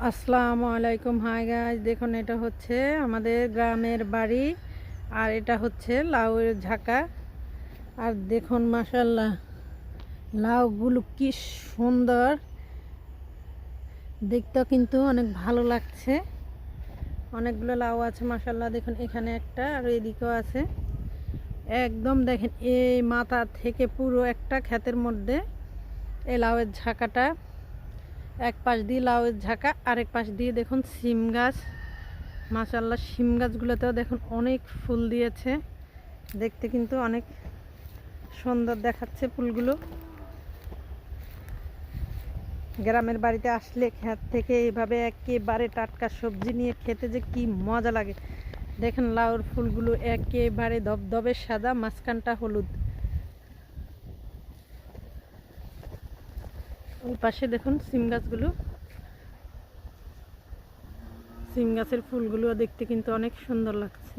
আসসালামু আলাইকুম। Hi guys, দেখুন এটা হচ্ছে আমাদের গ্রামের বাড়ি আর এটা হচ্ছে লাউয়ের ঝাঁকা। আর দেখুন মাশাআল্লাহ লাউগুলো কি সুন্দর দেখতে, কিন্তু অনেক ভালো লাগছে। অনেকগুলো লাউ আছে মাশাআল্লাহ। দেখুন এখানে একটা আর এদিকেও আছে। একদম দেখেন এই মাথা থেকে পুরো একটা ক্ষেতের মধ্যে এই লাউয়ের ঝাঁকাটা। এক পাশ দিয়ে লাউয়ের ঝাঁকা, আরেক পাশ দিয়ে দেখুন সিম গাছ। মাশাআল্লাহ সিম গাছগুলোতেও দেখুন অনেক ফুল দিয়েছে, দেখতে কিন্তু অনেক সুন্দর দেখাচ্ছে ফুলগুলো। গ্রামের বাড়িতে আসলে ক্ষেত থেকে এইভাবে একেবারে টাটকা সবজি নিয়ে খেতে যে কি মজা লাগে। দেখেন লাউর ফুলগুলো একেবারে ধবধবে সাদা, মাঝখানটা হলুদ। ওই পাশে দেখুন সিম গাছগুলো, সিম গাছের ফুলগুলো দেখতে কিন্তু অনেক সুন্দর লাগছে।